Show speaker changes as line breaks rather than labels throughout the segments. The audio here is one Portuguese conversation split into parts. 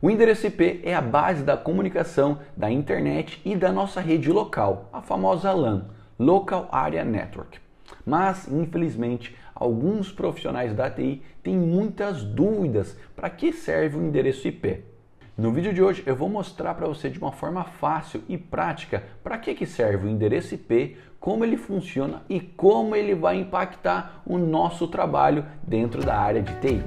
O endereço IP é a base da comunicação da internet e da nossa rede local, a famosa LAN, Local Area Network. Mas, infelizmente, alguns profissionais da TI têm muitas dúvidas para que serve o endereço IP. No vídeo de hoje eu vou mostrar para você de uma forma fácil e prática para que serve o endereço IP, como ele funciona e como ele vai impactar o nosso trabalho dentro da área de TI.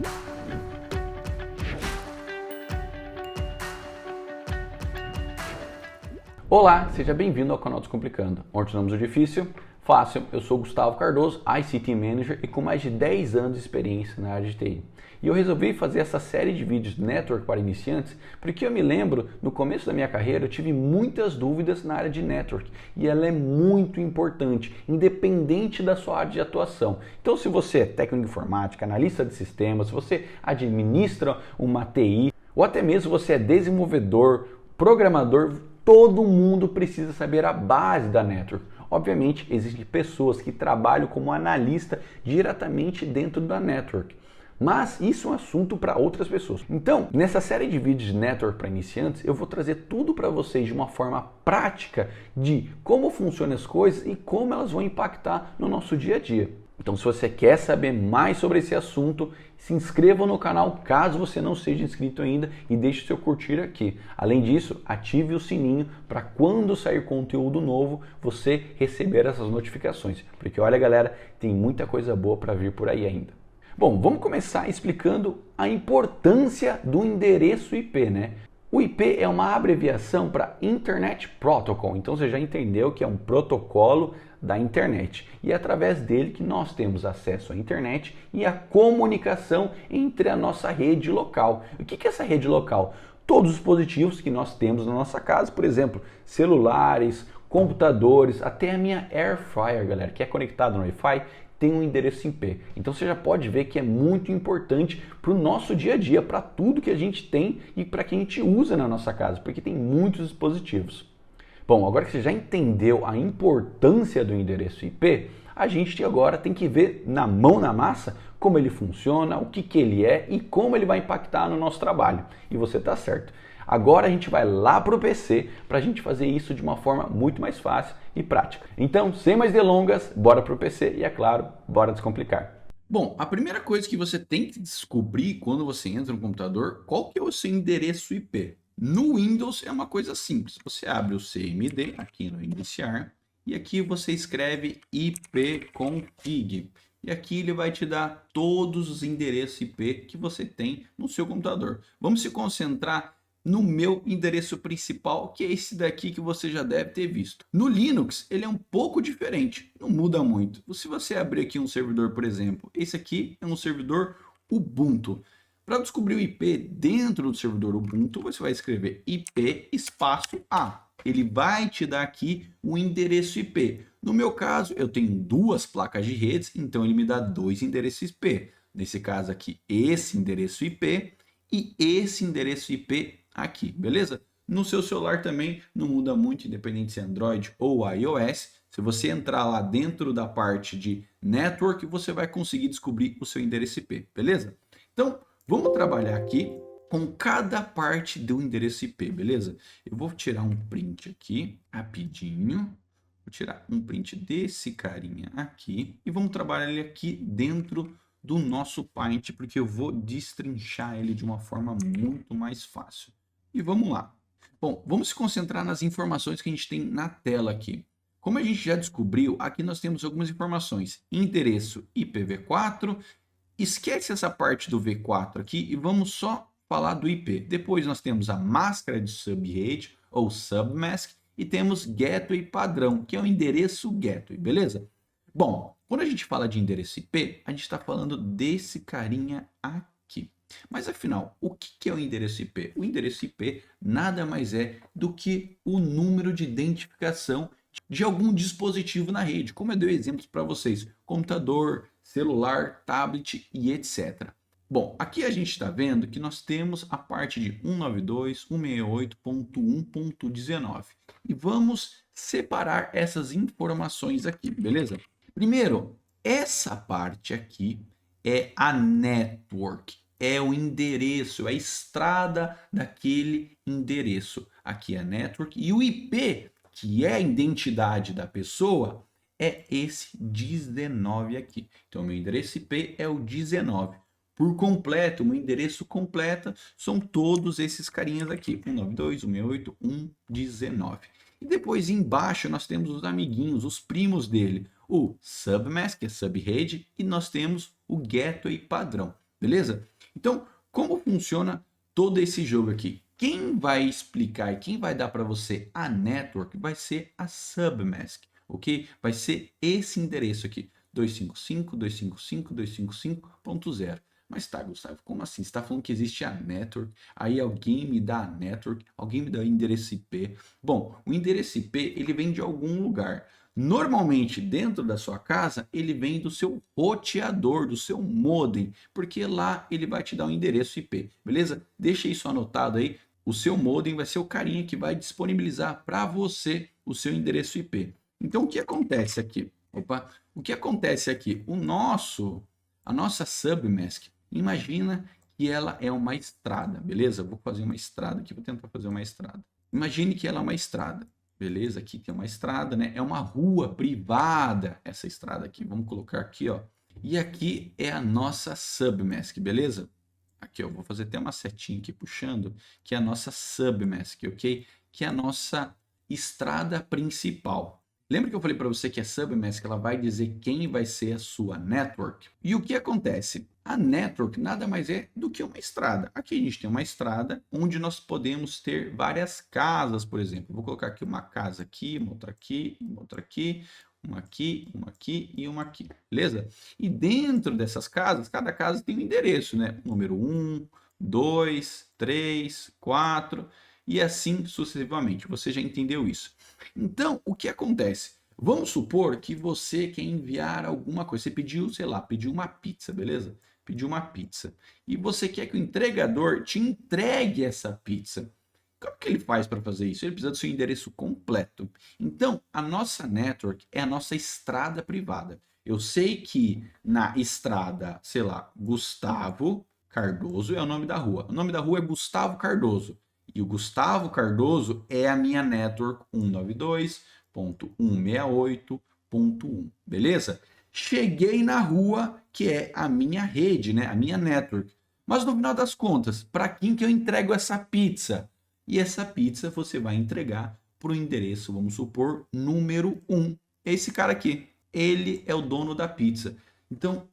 Olá, seja bem-vindo ao canal Descomplicando, onde tornamos o difícil fácil. Eu sou Gustavo Cardoso, ICT Manager e com mais de 10 anos de experiência na área de TI. E eu resolvi fazer essa série de vídeos Network para iniciantes porque eu me lembro, no começo da minha carreira, eu tive muitas dúvidas na área de Network e ela é muito importante, independente da sua área de atuação. Então, se você é técnico de informática, analista de sistemas, se você administra uma TI ou até mesmo você é desenvolvedor, programador, todo mundo precisa saber a base da network. Obviamente, existem pessoas que trabalham como analista diretamente dentro da network, mas isso é um assunto para outras pessoas. Então, nessa série de vídeos de network para iniciantes, eu vou trazer tudo para vocês de uma forma prática de como funcionam as coisas e como elas vão impactar no nosso dia a dia. Então, se você quer saber mais sobre esse assunto, se inscreva no canal caso você não seja inscrito ainda e deixe seu curtir aqui. Além disso, ative o sininho para quando sair conteúdo novo você receber essas notificações. Porque olha, galera, tem muita coisa boa para vir por aí ainda. Bom, vamos começar explicando a importância do endereço IP, né? O IP é uma abreviação para Internet Protocol, então você já entendeu que é um protocolo da internet. E é através dele que nós temos acesso à internet e a comunicação entre a nossa rede local. O que é essa rede local? Todos os dispositivos que nós temos na nossa casa, por exemplo, celulares, computadores, até a minha Air Fryer, galera, que é conectado no Wi-Fi, tem um endereço IP. Então você já pode ver que é muito importante para o nosso dia a dia, para tudo que a gente tem e para que a gente usa na nossa casa, porque tem muitos dispositivos. Bom, agora que você já entendeu a importância do endereço IP, a gente agora tem que ver na mão na massa como ele funciona, o que ele é e como ele vai impactar no nosso trabalho. E você está certo. Agora a gente vai lá para o PC para a gente fazer isso de uma forma muito mais fácil e prática. Então, sem mais delongas, bora para o PC e, é claro, bora descomplicar.
Bom, a primeira coisa que você tem que descobrir quando você entra no computador, qual que é o seu endereço IP? No Windows é uma coisa simples. Você abre o CMD aqui no iniciar e aqui você escreve ipconfig. E aqui ele vai te dar todos os endereços IP que você tem no seu computador. Vamos se concentrar no meu endereço principal, que é esse daqui que você já deve ter visto. No Linux, ele é um pouco diferente, não muda muito. Se você abrir aqui um servidor, por exemplo, esse aqui é um servidor Ubuntu. Para descobrir o IP dentro do servidor Ubuntu, você vai escrever IP espaço A. Ele vai te dar aqui o endereço IP. No meu caso, eu tenho duas placas de redes, então ele me dá dois endereços IP. Nesse caso aqui, esse endereço IP e esse endereço IP aqui, beleza? No seu celular também não muda muito, independente se é Android ou iOS. Se você entrar lá dentro da parte de Network, você vai conseguir descobrir o seu endereço IP, beleza? Então, vamos trabalhar aqui com cada parte do endereço IP, beleza? Eu vou tirar um print aqui, rapidinho. Vou tirar um print desse carinha aqui e vamos trabalhar ele aqui dentro do nosso Paint, porque eu vou destrinchar ele de uma forma muito mais fácil. E vamos lá. Bom, vamos se concentrar nas informações que a gente tem na tela aqui. Como a gente já descobriu, aqui nós temos algumas informações. Endereço IPv4. Esquece essa parte do V4 aqui e vamos só falar do IP. Depois nós temos a máscara de subrate ou submask e temos gateway padrão, que é o endereço gateway, beleza? Bom, quando a gente fala de endereço IP, a gente está falando desse carinha aqui. Mas afinal, o que é o endereço IP? O endereço IP nada mais é do que o número de identificação de algum dispositivo na rede, como eu dei exemplos para vocês, computador, celular, tablet e etc. Bom, aqui a gente está vendo que nós temos a parte de 192.168.1.19 e vamos separar essas informações aqui, beleza? Primeiro, essa parte aqui é a network. é o endereço, é a estrada daquele endereço. Aqui é a network e o IP, que é a identidade da pessoa, é esse 19 aqui. Então, meu endereço IP é o 19. Por completo, o meu endereço completo são todos esses carinhas aqui. 192.168.119. E depois embaixo nós temos os amiguinhos, os primos dele. O submask, que é subrede, e nós temos o gateway padrão. Beleza? Então, como funciona todo esse jogo aqui? Quem vai explicar e quem vai dar para você a network vai ser a submask, ok? Vai ser esse endereço aqui, 255.255.255.0. Mas tá, Gustavo, como assim? Você está falando que existe a network, aí alguém me dá a network, alguém me dá o endereço IP. Bom, o endereço IP, ele vem de algum lugar. Normalmente, dentro da sua casa, ele vem do seu roteador, do seu modem, porque lá ele vai te dar o endereço IP, beleza? Deixa isso anotado aí. O seu modem vai ser o carinha que vai disponibilizar para você o seu endereço IP. Então, o que acontece aqui? Opa, o que acontece aqui? A nossa submask, imagina que ela é uma estrada, beleza? Vou fazer uma estrada aqui, vou tentar fazer uma estrada. Imagine que ela é uma estrada. Beleza? Aqui tem uma estrada, né? É uma rua privada essa estrada aqui. Vamos colocar aqui, ó. E aqui é a nossa submask, beleza? Aqui, ó, vou fazer até uma setinha aqui puxando, que é a nossa submask, ok? Que é a nossa estrada principal. Lembra que eu falei para você que a submask ela vai dizer quem vai ser a sua network? E o que acontece? A network nada mais é do que uma estrada. Aqui a gente tem uma estrada onde nós podemos ter várias casas, por exemplo. Vou colocar aqui uma casa aqui, uma outra aqui, uma outra aqui, uma aqui, uma aqui e uma aqui, beleza? E dentro dessas casas, cada casa tem um endereço, né? Número 1, 2, 3, 4 e assim sucessivamente. Você já entendeu isso. Então, o que acontece? Vamos supor que você quer enviar alguma coisa. Você pediu, sei lá, pediu uma pizza, beleza? Pediu uma pizza. E você quer que o entregador te entregue essa pizza. Como que ele faz para fazer isso? Ele precisa do seu endereço completo. Então, a nossa network é a nossa estrada privada. Eu sei que na estrada, sei lá, Gustavo Cardoso é o nome da rua. O nome da rua é Gustavo Cardoso. E o Gustavo Cardoso é a minha network 192.168.1, beleza? Cheguei na rua, que é a minha rede, né? A minha network. Mas no final das contas, para quem que eu entrego essa pizza? E essa pizza você vai entregar para o endereço, vamos supor, número 1. Esse cara aqui, ele é o dono da pizza. Então,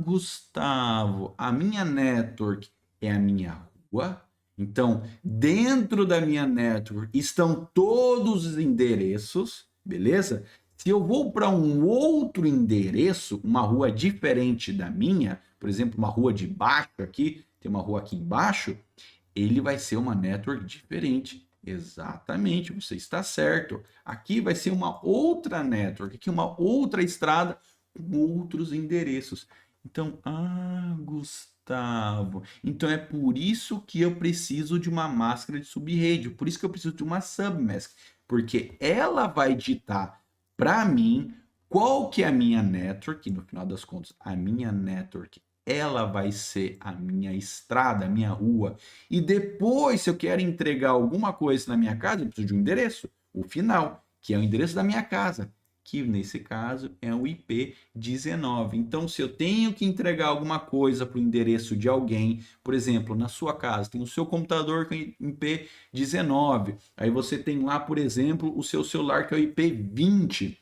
Gustavo, a minha network é a minha rua. Então, dentro da minha network estão todos os endereços, beleza? Se eu vou para um outro endereço, uma rua diferente da minha, por exemplo, uma rua de baixo aqui, tem uma rua aqui embaixo, ele vai ser uma network diferente. Exatamente, você está certo. Aqui vai ser uma outra network, aqui uma outra estrada com outros endereços. Então, Gustavo, então é por isso que eu preciso de uma máscara de subrede, por isso que eu preciso de uma submask, porque ela vai ditar para mim qual que é a minha network, e no final das contas, a minha network ela vai ser a minha estrada, a minha rua. E depois, se eu quero entregar alguma coisa na minha casa, eu preciso de um endereço, o final, que é o endereço da minha casa, que nesse caso é o IP 19. Então, se eu tenho que entregar alguma coisa para o endereço de alguém, por exemplo, na sua casa, tem o seu computador com IP 19, aí você tem lá, por exemplo, o seu celular que é o IP 20.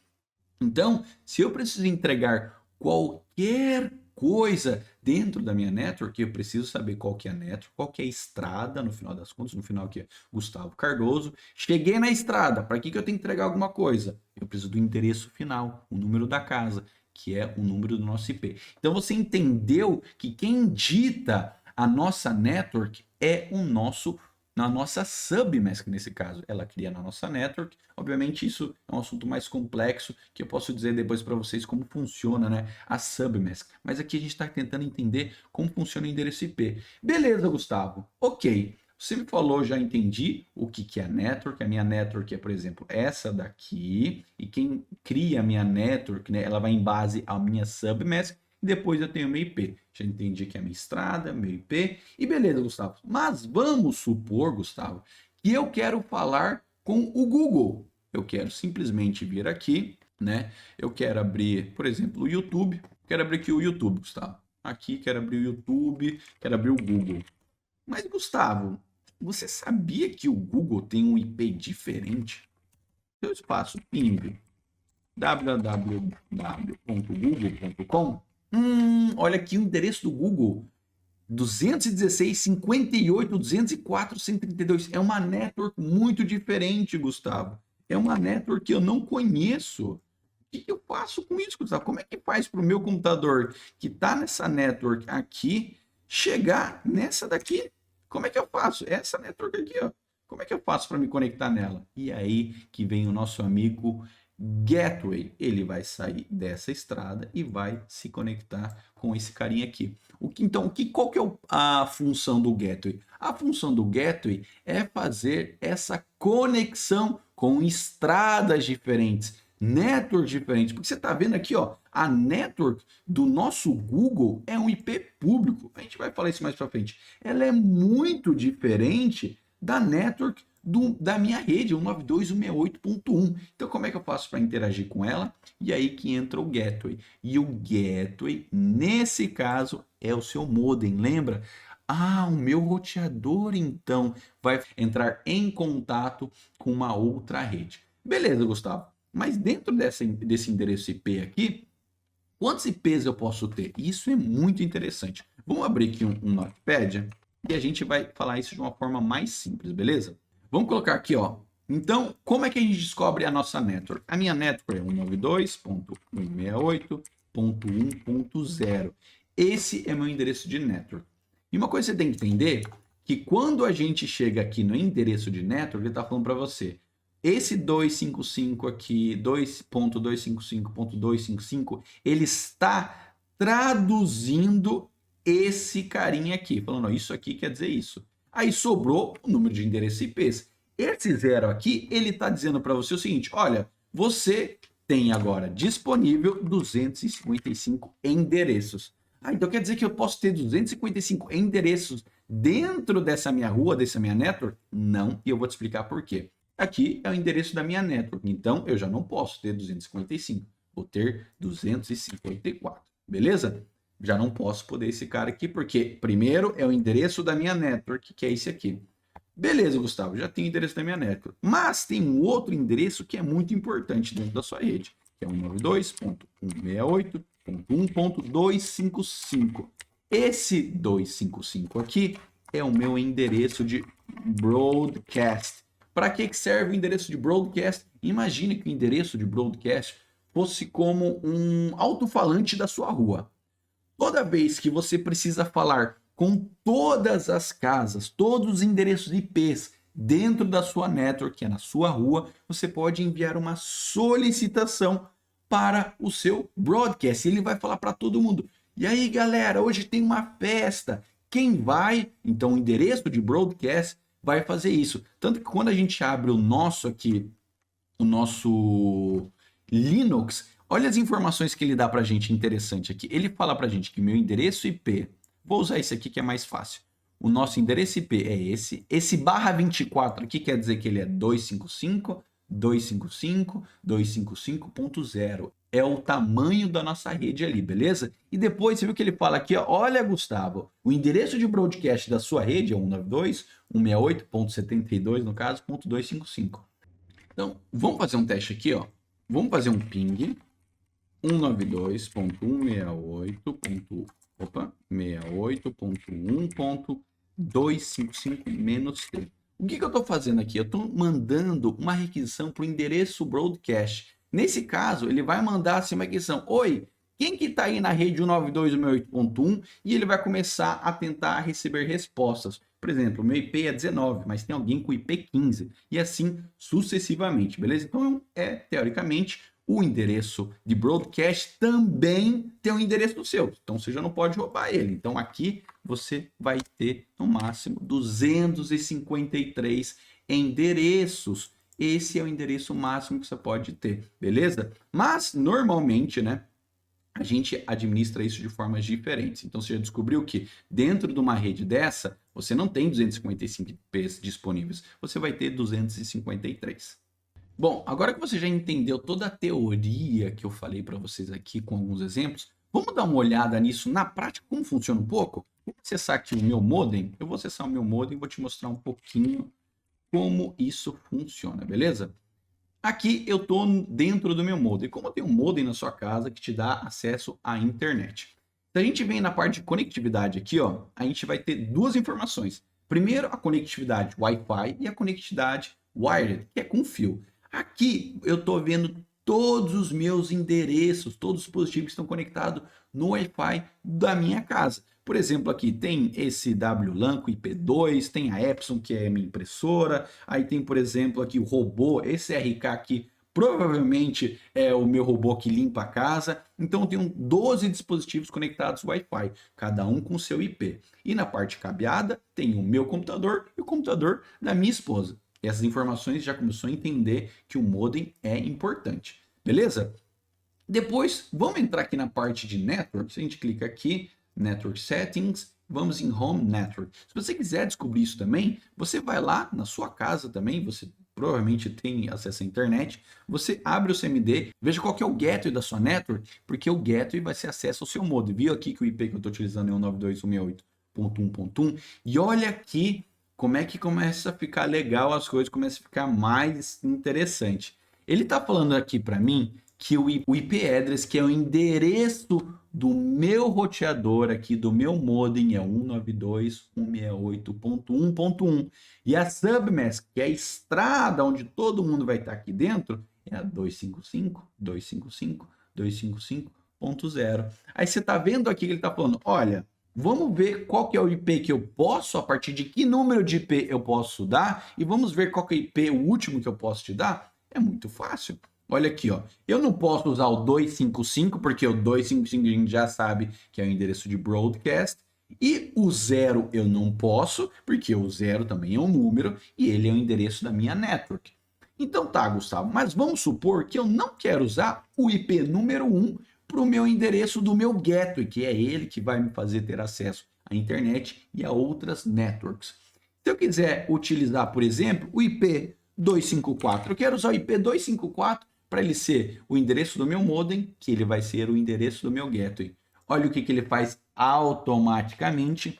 Então, se eu preciso entregar qualquer coisa dentro da minha network, eu preciso saber qual que é a network, qual que é a estrada, no final das contas, no final aqui é Gustavo Cardoso. Cheguei na estrada, para que eu tenho que entregar alguma coisa? Eu preciso do endereço final, o número da casa, que é o número do nosso IP. Então você entendeu que quem dita a nossa network é o nosso na nossa submask, nesse caso, ela cria na nossa network. Obviamente, isso é um assunto mais complexo, que eu posso dizer depois para vocês como funciona, né, a submask. Mas aqui a gente está tentando entender como funciona o endereço IP. Beleza, Gustavo. Ok. Você me falou, já entendi o que é a network. A minha network é, por exemplo, essa daqui. E quem cria a minha network, né, ela vai em base à minha submask. depois eu tenho meu IP. Já entendi que é minha estrada, meu IP, e beleza, Gustavo. Mas vamos supor, Gustavo, que eu quero falar com o Google. Eu quero simplesmente vir aqui, né? Eu quero abrir, por exemplo, o YouTube. Quero abrir aqui o YouTube, Gustavo. Aqui, quero abrir o YouTube, quero abrir o Google. Mas, Gustavo, você sabia que o Google tem um IP diferente? Seu espaço ping www.google.com. Olha aqui o endereço do Google. 216.58.204.132. É uma network muito diferente, Gustavo. É uma network que eu não conheço. O que eu faço com isso, Gustavo? Como é que faz para o meu computador que está nessa network aqui chegar nessa daqui? Como é que eu faço? Essa network aqui, ó. Como é que eu faço para me conectar nela? E aí que vem o nosso amigo Gateway. Ele vai sair dessa estrada e vai se conectar com esse carinha aqui. Qual que é a função do Gateway? A função do Gateway é fazer essa conexão com estradas diferentes, networks diferentes. Porque você está vendo aqui, ó, a network do nosso Google é um IP público. A gente vai falar isso mais para frente. Ela é muito diferente da network da minha rede, 192.168.1. Então, como é que eu faço para interagir com ela? E aí que entra o Gateway. E o Gateway, nesse caso, é o seu modem, lembra? O meu roteador, então, vai entrar em contato com uma outra rede. Beleza, Gustavo. Mas dentro desse endereço IP aqui, quantos IPs eu posso ter? Isso é muito interessante. Vamos abrir aqui um Notepad e a gente vai falar isso de uma forma mais simples, beleza? Vamos colocar aqui, ó. Então, como é que a gente descobre a nossa network? A minha network é 192.168.1.0. Esse é meu endereço de network. E uma coisa que você tem que entender, que quando a gente chega aqui no endereço de network, ele está falando para você, esse 255 aqui, 2.255.255, ele está traduzindo esse carinha aqui, falando, ó, isso aqui quer dizer isso. Aí sobrou o número de endereços IPs. Esse zero aqui, ele está dizendo para você o seguinte, olha, você tem agora disponível 255 endereços. Então quer dizer que eu posso ter 255 endereços dentro dessa minha rua, dessa minha network? Não, e eu vou te explicar por quê. Aqui é o endereço da minha network, então eu já não posso ter 255, vou ter 254, beleza? Já não posso poder esse cara aqui, porque primeiro é o endereço da minha network, que é esse aqui. Beleza, Gustavo, já tem o endereço da minha network. Mas tem um outro endereço que é muito importante dentro da sua rede, que é 192.168.1.255. Esse 255 aqui é o meu endereço de broadcast. Para que serve o endereço de broadcast? Imagine que o endereço de broadcast fosse como um alto-falante da sua rua. Toda vez que você precisa falar com todas as casas, todos os endereços IPs dentro da sua network, que é na sua rua, você pode enviar uma solicitação para o seu broadcast. Ele vai falar para todo mundo. E aí, galera, hoje tem uma festa. Quem vai? Então, o endereço de broadcast vai fazer isso. Tanto que quando a gente abre o nosso aqui, o nosso Linux, olha as informações que ele dá para a gente interessante aqui. Ele fala para a gente que meu endereço IP, vou usar esse aqui que é mais fácil. O nosso endereço IP é esse. Esse /24 aqui quer dizer que ele é 255.255.0. É o tamanho da nossa rede ali, beleza? E depois você viu que ele fala aqui, ó, olha, Gustavo, o endereço de broadcast da sua rede é 192.168.72, no caso, .255. Então, vamos fazer um teste aqui, ó. Vamos fazer um ping 192.168.1.255 O que eu estou fazendo aqui? Eu estou mandando uma requisição para o endereço broadcast. Nesse caso, ele vai mandar assim uma requisição. Oi, quem que está aí na rede 192.168.1? E ele vai começar a tentar receber respostas. Por exemplo, o meu IP é 19, mas tem alguém com IP 15. E assim sucessivamente, beleza? Então, teoricamente, o endereço de broadcast também tem um endereço do seu. Então, você já não pode roubar ele. Então, aqui você vai ter, no máximo, 253 endereços. Esse é o endereço máximo que você pode ter, beleza? Mas, normalmente, né? a gente administra isso de formas diferentes. Então, você já descobriu que dentro de uma rede dessa, você não tem 255 IPs disponíveis, você vai ter 253. Bom, agora que você já entendeu toda a teoria que eu falei para vocês aqui com alguns exemplos, vamos dar uma olhada nisso na prática, como funciona um pouco? Vou acessar aqui o meu modem, eu vou acessar o meu modem e vou te mostrar um pouquinho como isso funciona, beleza? Aqui eu estou dentro do meu modem. Como eu tenho um modem na sua casa que te dá acesso à internet. Se a gente vem na parte de conectividade aqui, ó, a gente vai ter duas informações. Primeiro, a conectividade Wi-Fi e a conectividade wired, que é com fio. Aqui eu estou vendo todos os meus endereços, todos os dispositivos que estão conectados no Wi-Fi da minha casa. Por exemplo, aqui tem esse WLAN com IP2, tem a Epson, que é minha impressora, aí tem, por exemplo, aqui o robô, esse RK aqui, provavelmente é o meu robô que limpa a casa. Então, eu tenho 12 dispositivos conectados Wi-Fi, cada um com seu IP. E na parte cabeada, tem o meu computador e o computador da minha esposa. E essas informações já começou a entender que o modem é importante, beleza? Depois, vamos entrar aqui na parte de Networks, a gente clica aqui, Network Settings, vamos em Home Network. Se você quiser descobrir isso também, você vai lá na sua casa também, você provavelmente tem acesso à internet, você abre o CMD, veja qual que é o gateway da sua network, porque o gateway vai ser acesso ao seu modem. Viu aqui que o IP que eu estou utilizando é o 192.168.1.1, e olha aqui como é que começa a ficar legal as coisas, começa a ficar mais interessante. Ele está falando aqui para mim que o IP address, que é o endereço do meu roteador aqui, do meu modem, é 192.168.1.1. E a submask, que é a estrada onde todo mundo vai estar aqui dentro, é a 255.255.255.0. Aí você está vendo aqui que ele está falando, olha, vamos ver qual que é o IP que eu posso, a partir de que número de IP eu posso dar, e vamos ver qual que é o IP, o último que eu posso te dar. É muito fácil. Olha aqui, ó. Eu não posso usar o 255, porque o 255 a gente já sabe que é o endereço de broadcast. E o 0 eu não posso, porque o 0 também é um número e ele é o endereço da minha network. Então tá, Gustavo, mas vamos supor que eu não quero usar o IP número 1 para o meu endereço do meu gateway, que é ele que vai me fazer ter acesso à internet e a outras networks. Se eu quiser utilizar, por exemplo, o IP 254, eu quero usar o IP 254 para ele ser o endereço do meu modem, que ele vai ser o endereço do meu gateway. Olha o que ele faz automaticamente.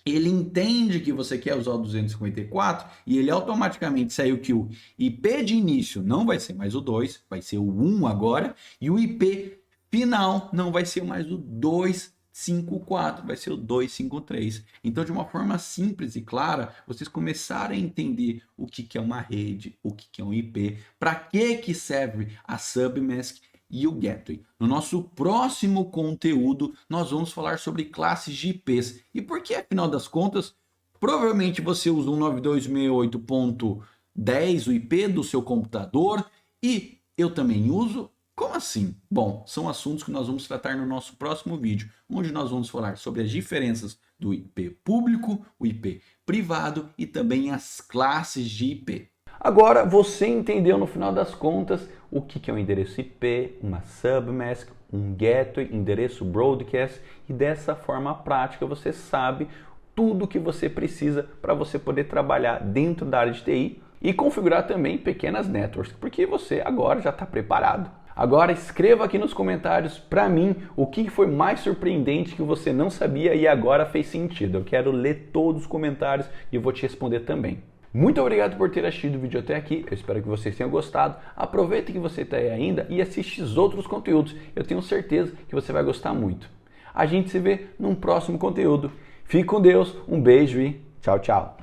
Ele entende que você quer usar o 254 e ele automaticamente saiu que o IP de início não vai ser mais o 2, vai ser o 1 agora, e o IP final não vai ser mais o 254, vai ser o 253. Então, de uma forma simples e clara, vocês começaram a entender o que é uma rede, o que é um IP, para que serve a submask e o gateway. No nosso próximo conteúdo, nós vamos falar sobre classes de IPs. E por que, afinal das contas, provavelmente você usa 192.68.10, o IP do seu computador, e eu também uso. Como assim? Bom, são assuntos que nós vamos tratar no nosso próximo vídeo, onde nós vamos falar sobre as diferenças do IP público, o IP privado e também as classes de IP.
Agora você entendeu no final das contas o que é um endereço IP, uma submask, um gateway, endereço broadcast, e dessa forma prática você sabe tudo o que você precisa para você poder trabalhar dentro da área de TI e configurar também pequenas networks, porque você agora já está preparado. Agora escreva aqui nos comentários para mim o que foi mais surpreendente que você não sabia e agora fez sentido. Eu quero ler todos os comentários e eu vou te responder também. Muito obrigado por ter assistido o vídeo até aqui, eu espero que vocês tenham gostado. Aproveita que você está aí ainda e assiste os outros conteúdos, eu tenho certeza que você vai gostar muito. A gente se vê num próximo conteúdo. Fique com Deus, um beijo e tchau, tchau.